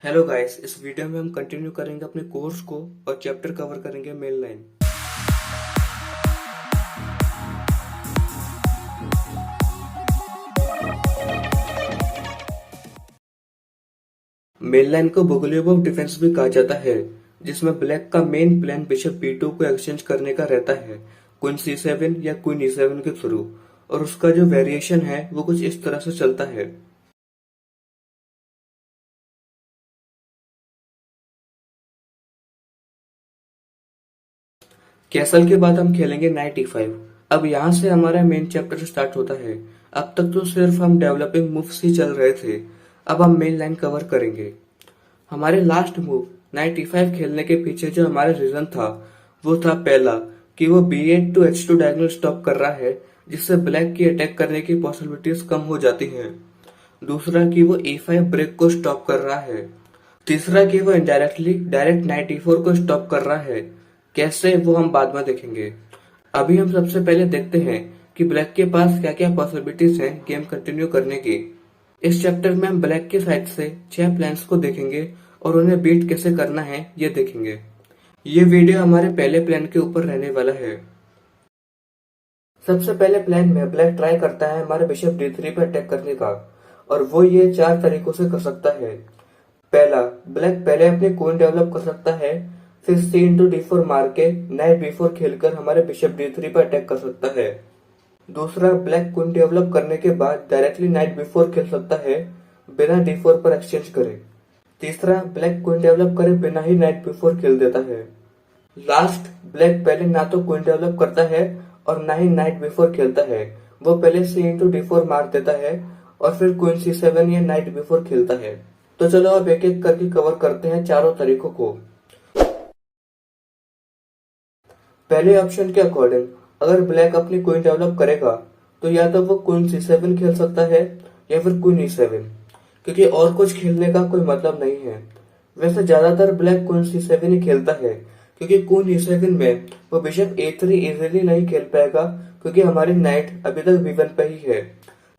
Hello guys, इस video में हम कंटिन्यू करेंगे अपने कोर्स को और चैप्टर कवर करेंगे मेन लाइन। मेन लाइन को बुगलियब ऑफ डिफेंस भी कहा जाता है, जिसमें ब्लैक का मेन प्लान बिशप b2 को एक्सचेंज करने का रहता है क्वीन c7 या क्वीन e7 के थ्रू, और उसका जो वेरिएशन है वो कुछ इस तरह से चलता है। कैसल के बाद हम खेलेंगे नाइट e5। अब यहाँ से हमारा मेन चैप्टर स्टार्ट होता है। अब तक तो सिर्फ हम डेवलपिंग मूव्स ही चल रहे थे, अब हम मेन लाइन कवर करेंगे। हमारे लास्ट मूव नाइट e5 खेलने के पीछे जो हमारा रीजन था वो था पहला कि वो b8 to h2 diagonal stop कर रहा है, जिससे ब्लैक की अटैक करने की पॉसिबिलिटीज कम हो जाती हैं। दूसरा कि वो e5 ब्रेक को स्टॉप कर रहा है। तीसरा कि वो इनडायरेक्टली डायरेक्ट नाइट e4 को स्टॉप कर रहा है। कैसे, वो हम बाद में देखेंगे। अभी हम सबसे पहले देखते हैं कि ब्लैक के पास क्या क्या पॉसिबिलिटीज हैं गेम कंटिन्यू करने की। इस चैप्टर में हम ब्लैक के साइड से 6 प्लान्स को देखेंगे और उन्हें बीट कैसे करना है ये देखेंगे। ये वीडियो हमारे पहले प्लान के ऊपर रहने वाला है। सबसे पहले प्लान में ब्लैक ट्राई करता है हमारे बिशप d3 पर अटैक करने का, और वो ये 4 तरीकों से कर सकता है। पहला, ब्लैक पहले अपनी क्वीन डेवलप कर सकता है, फिर c इंटू d4 मार के नाइट b4 खेलकर हमारे बिशप d3 पर अटैक कर सकता है। दूसरा, ब्लैक क्वीन डेवलप करने के बाद डायरेक्टली नाइट b4 खेल सकता है बिना d4 पर एक्सचेंज करे। तीसरा, ब्लैक क्वीन डेवलप करे बिना ही नाइट b4 खेल देता है। लास्ट, ब्लैक पहले ना तो क्वीन डेवलप करता है और ना ही नाइट b4 खेलता है, वो पहले c इंटू d4 मार देता है और फिर क्वीन c7 या नाइट b4 खेलता है। तो चलो अब एक एक करके कवर करते हैं चारों तरीकों को। पहले ऑप्शन के अकॉर्डिंग अगर ब्लैक अपनी क्वीन डेवलप करेगा तो या तो वो क्वीन c7 खेल सकता है या फिर क्वीन e7, क्योंकि और कुछ खेलने का कोई मतलब नहीं है। वैसे ज्यादातर ब्लैक क्वीन c7 ही खेलता है, क्योंकि क्वीन e7 में वो बिशप a3 इजीली नहीं खेल पाएगा, क्योंकि हमारी नाइट अभी तक b1 पे ही है।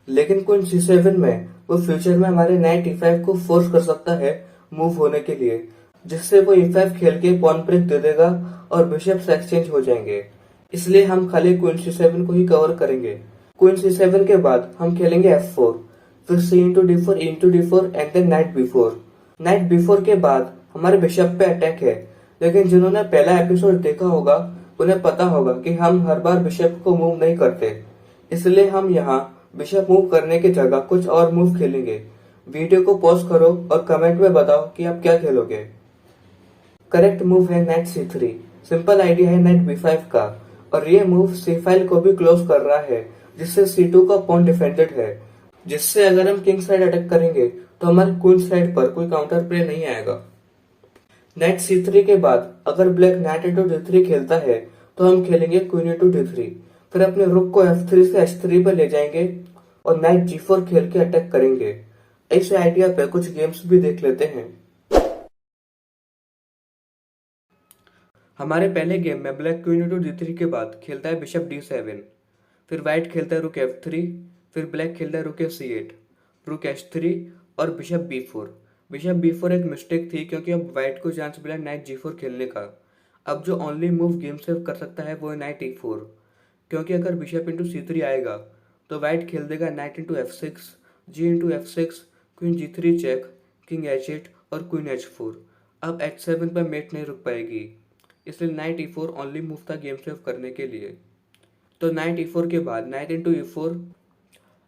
लेकिन क्वीन c7 में वो फ्यूचर में हमारे नाइट e5 को फोर्स कर सकता है मूव होने के लिए, जिससे वो e5 खेल के पॉन ब्रेक दे देगा और बिशप्स एक्सचेंज हो जाएंगे। इसलिए हम खाली क्वीन c7 को ही कवर करेंगे। क्वीन c7 के बाद हम खेलेंगे f4, फिर c into d4 into d4 and then knight b4। Knight b4 के बाद हमारे बिशप पे अटैक है, लेकिन जिन्होंने पहला एपिसोड देखा होगा उन्हें पता होगा कि हम हर बार बिशप को मूव नहीं करते, इसलिए हम यहाँ बिशप मूव करने की जगह कुछ और मूव खेलेंगे। वीडियो को पॉज करो और कमेंट में बताओ कि आप क्या खेलोगे। करेक्ट मूव है नाइट c3। सिंपल आइडिया है नाइट b5 का, और ये मूव c5 को भी क्लोज कर रहा है, जिससे c2 का पॉन डिफेंडेड है, जिससे अगर हम किंग साइड अटैक करेंगे तो हमारे क्वीन साइड पर कोई काउंटर प्ले नहीं आएगा। नाइट c3 के बाद अगर ब्लैक नाइट इंटू d3 खेलता है तो हम खेलेंगे क्वीन इंटू d3, फिर अपने रुक को f3 से h3 पर ले जाएंगे और नाइट g4 खेल के अटैक करेंगे। इस आइडिया पे कुछ गेम्स भी देख लेते हैं। हमारे पहले गेम में ब्लैक क्वीन इंटू d3 के बाद खेलता है बिशप d7, फिर व्हाइट खेलता है रुक f3, फिर ब्लैक खेलता है रुक c8, रुक h3 और बिशप b4। बिशप b4 एक मिस्टेक थी, क्योंकि अब व्हाइट को चांस मिला नाइट g4 खेलने का। अब जो ओनली मूव गेम सेव कर सकता है वो है नाइट e4, क्योंकि अगर बिशप इंटू c3 आएगा तो व्हाइट खेल देगा knight into f6, g into f6, queen g3 check, king h8 और क्वीन h4। अब h7 पर मेट नहीं रुक पाएगी, इसलिए नाइट e4 ओनली मूव था गेम सेव करने के लिए। तो नाइट e4 के बाद नाइट इंटू e4।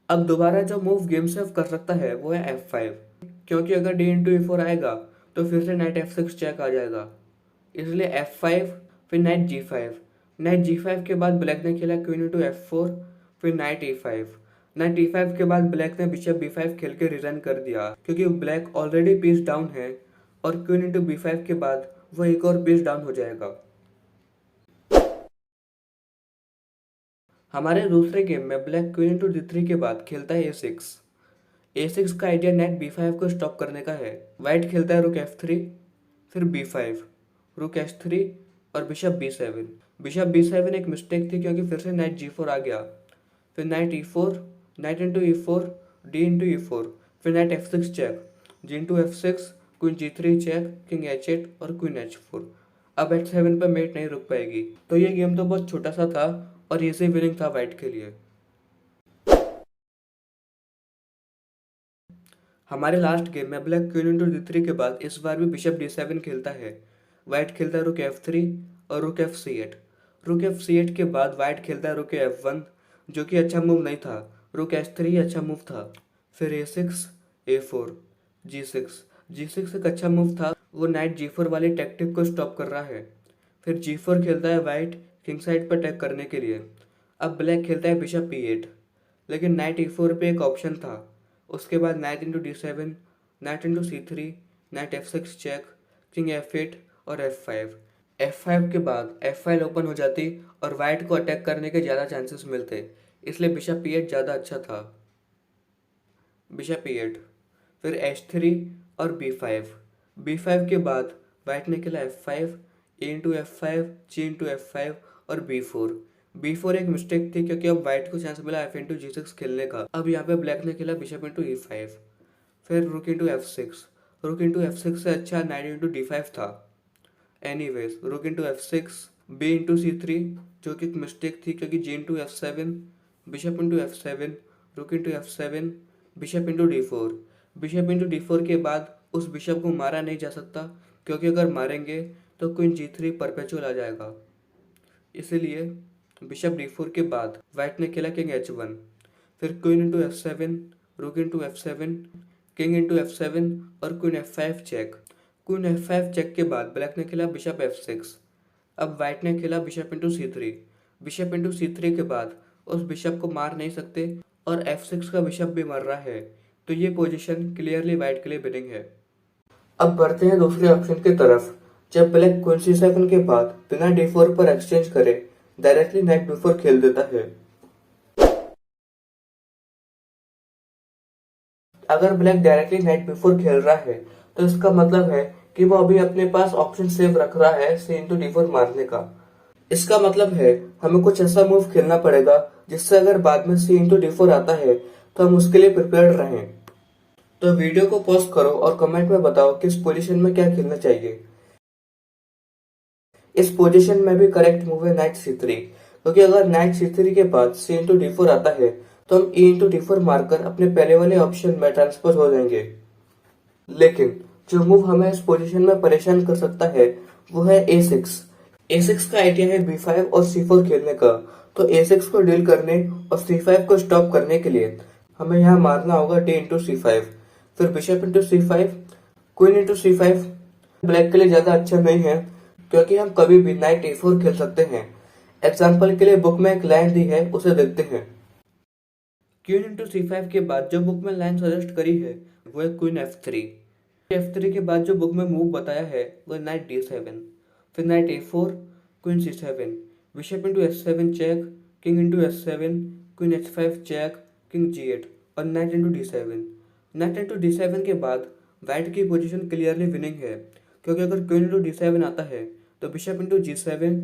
अब दोबारा जो मूव गेम सेव कर सकता है वो है f5, क्योंकि अगर d इंटू e4 आएगा तो फिर से नाइट f6 चेक आ जाएगा, इसलिए f5, फिर नाइट g5। नाइट g5 के बाद ब्लैक ने खेला क्वीन इंटू f4, फिर नाइट e5। नाइट e5 के बाद ब्लैक ने बिशप b5 खेल के रिजाइन कर दिया, क्योंकि ब्लैक ऑलरेडी पीस डाउन है, और क्वीन इंटू b5 के बाद वो एक और पीस डाउन हो जाएगा। हमारे दूसरे गेम में ब्लैक क्वीन इंटू d3 के बाद खेलता है a6। a6 का आइडिया नाइट b5 को स्टॉप करने का है। व्हाइट खेलता है रुक f3, फिर b5, रुक h3 और बिशप b7। बिशप b7 एक मिस्टेक थी, क्योंकि फिर से नाइट g4 आ गया, फिर knight e4, knight into e4, d into e4, फिर knight f6 check, g into f6, queen G3 check, king H8 और क्वीन H4। अब H7 पे मेट नहीं रुक पाएगी। तो ये गेम तो बहुत छोटा सा था और इजी विनिंग था वाइट के लिए। हमारे लास्ट गेम में ब्लैक क्वीन इंटू D3 के बाद इस बार भी बिशप D7 खेलता है। वाइट खेलता है रुक F3 और रुक F8। रुक F8 के बाद वाइट खेलता है रुक F1, जो कि अच्छा मूव नहीं था। रुक H3 अच्छा मूव था। फिर A6, A4, G6। G6 एक अच्छा मूव था, वो नाइट G4 वाली टैक्टिक को स्टॉप कर रहा है। फिर G4 खेलता है वाइट किंग साइड पर अटैक करने के लिए। अब ब्लैक खेलता है बिशप E8, लेकिन नाइट E4 पे एक ऑप्शन था। उसके बाद knight into D7, knight into C3, knight F6 check, king F8 और F5। F5 के बाद F5 ओपन हो जाती और वाइट को अटैक करने के ज़्यादा चांसेस मिलते, इसलिए बिशप E8 ज़्यादा अच्छा था। बिशप E8, फिर H3 और B5। B5 के बाद वाइट ने खेला F5, A into F5, G into F5 और B4। B4 एक मिस्टेक थी क्योंकि अब वाइट को चांस मिला F इंटू G6 खेलने का। अब यहाँ पे ब्लैक ने खेला बिशप इंटू E5, फिर रुक इंटू F6। रुक इंटू F6 से अच्छा नाइट इंटू D5 था। एनीवेज रुक into F6, B into C3, जो कि एक मिस्टेक थी क्योंकि G into F7, bishop into F7, रुक into F7, bishop into D4। Bishop into D4 के बाद उस बिशप को मारा नहीं जा सकता, क्योंकि अगर मारेंगे तो क्वीन G3 परपेचुअल आ जाएगा। इसीलिए बिशप D4 के बाद वाइट ने खेला किंग H1, फिर क्वीन इंटू F7, रुक into F7, king into F7 और queen F5 check. Queen F5 check के बाद ब्लैक ने खेला बिशप F6। अब वाइट ने खेला bishop into C3। Bishop into C3 के बाद उस बिशप को मार नहीं सकते और F6 का बिशप भी मर रहा है, तो ये पोजीशन क्लियरली वाइट के लिए विनिंग है। अब बढ़ते हैं दूसरे ऑप्शन की तरफ। जब ब्लैक क्वीन C7 के बाद बिना D4 पर एक्सचेंज करे डायरेक्टली नाइट B4 खेल देता है। अगर ब्लैक डायरेक्टली नाइट B4 खेल रहा है तो इसका मतलब है कि वो अभी अपने पास ऑप्शन सेव रख रहा है C इंटू D4 मारने का। इसका मतलब है हमें कुछ ऐसा मूव खेलना पड़ेगा जिससे अगर बाद में C इंटू D4 आता है तो हम उसके लिए प्रिपेयर्ड रहें। तो वीडियो को पॉज करो और कमेंट में बताओ कि इस पोजीशन में क्या खेलना चाहिए। इस पोजीशन में भी करेक्ट मूव है नाइट C3, क्योंकि अगर नाइट C3 के बाद C इंटू D4 आता है तो हम E इंटू D4 मारकर अपने पहले वाले ऑप्शन में ट्रांसफर हो जाएंगे। लेकिन जो मूव हमें इस पोजीशन में परेशान कर सकता है वो है A6। A6 का आइडिया है B5 और C4 खेलने का, तो A6 को डील करने और C5 को स्टॉप करने के लिए हमें यहाँ मारना होगा D इंटू C5, फिर bishop into C5, queen into C5। Black के लिए ज्यादा अच्छा नहीं है क्योंकि हम कभी भी नाइट A4 खेल सकते हैं। एग्जाम्पल के लिए बुक में एक लाइन दी है, उसे देखते हैं। क्वीन इंटू C5 के बाद जो बुक में लाइन सजेस्ट करी है वो है क्वीन F3। F3 के बाद जो बुक में मूव बताया है वो है नाइट D7, फिर knight A4, queen C7, bishop into H7 check, king into H7, queen H5 check, king G8 और night into D7। Knight into D7 के बाद वाइट की पोजीशन क्लियरली विनिंग है, क्योंकि अगर क्वीन इंटू D7 आता है तो bishop into G7,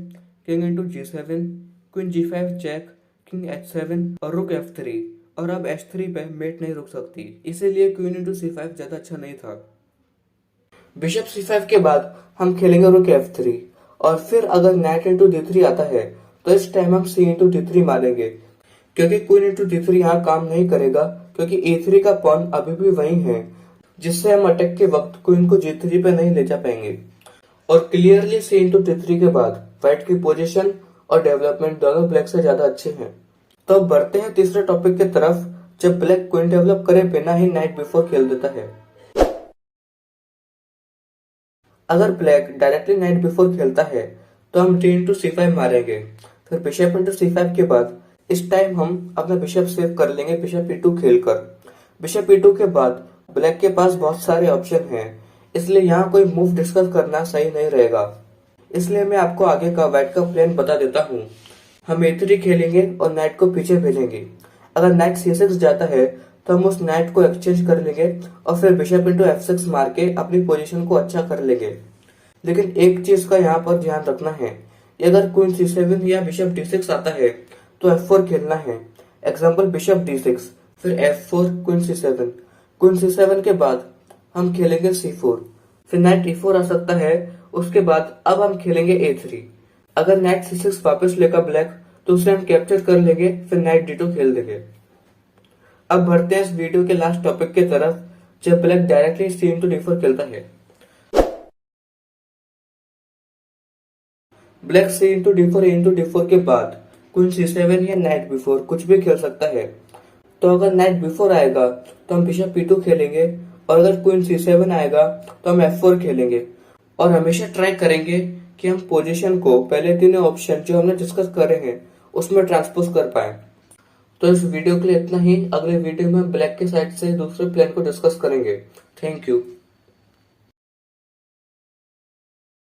king into G7, queen G5 check, king H7 और रुक F3, और अब H3 पे मेट नहीं रुक सकती, इसीलिए क्वीन इंटू C5 ज्यादा अच्छा नहीं था। बिशप C5 के बाद हम खेलेंगे रुक F3, और फिर अगर नाइट इंटू D3 आता है तो इस टाइम हम C इंटू D3 मारेंगे, क्योंकि क्वीन इंटू D3 यहाँ काम नहीं करेगा, क्योंकि A3 का पॉन अभी भी वही है, जिससे हम अटैक के वक्त क्वीन को G3 पे नहीं ले जा पाएंगे। और क्लियरली C इंटू D3 के बाद व्हाइट की पोजीशन और डेवलपमेंट दोनों ब्लैक से ज्यादा अच्छे हैं। तो अब बढ़ते हैं तीसरे टॉपिक की तरफ, जब ब्लैक क्वीन डेवलप करे बिना ही नाइट B4 खेल देता है। अगर ब्लैक डायरेक्टली नाइट B4 खेलता है तो हम D इंटू C5 मारेंगे, फिर बिशप इंटू C5 के बाद इस टाइम हम अपना बिशप सेव कर लेंगे बिशप E2 खेलकर। बिशप E2 के बाद ब्लैक के पास बहुत सारे ऑप्शन हैं, इसलिए यहाँ कोई मूव डिस्कस करना सही नहीं रहेगा, इसलिए मैं आपको आगे का व्हाइट का प्लान बता देता हूँ। हम A3 खेलेंगे और नाइट को पीछे भेजेंगे। अगर नाइट C6 जाता है तो हम उस नाइट को एक्सचेंज कर लेंगे और फिर बिशप इंटू F6 मार के अपनी पोजीशन को अच्छा कर लेंगे। लेकिन एक चीज का यहाँ पर ध्यान रखना है, अगर क्वीन C7 या बिशप D6 आता है तो F4 खेलना है। एग्जाम्पल बिशप D6, फिर F4, queen C7। Queen C7 के बाद हम खेलेंगे C4, फिर नाइट e4 आ सकता है। उसके बाद अब हम खेलेंगे a3। अगर नाइट c6 वापस लेगा ब्लैक तो उसे हम कैप्चर कर लेंगे, फिर नाइट d2 खेल देंगे। अब बढ़ते हैं इस वीडियो के लास्ट टॉपिक की तरफ, जब black directly c into d4 खेलता है। Black c into d4 into d4 के बाद क्वीन c7 या नाइट b4 कुछ भी खेल सकता है। तो अगर नाइट b4 आएगा तो हम बिशप p2 खेलेंगे, और अगर क्वीन c7 आएगा तो हम f4 खेलेंगे। और हमेशा ट्राई करेंगे कि हम पोजीशन को पहले तीनों ऑप्शन जो हमने डिस्कस करे हैं उसमें ट्रांसपोज कर पाए। तो इस वीडियो के लिए इतना ही। अगले वीडियो में ब्लैक के साइड से दूसरे प्लान को डिस्कस करेंगे। Thank you.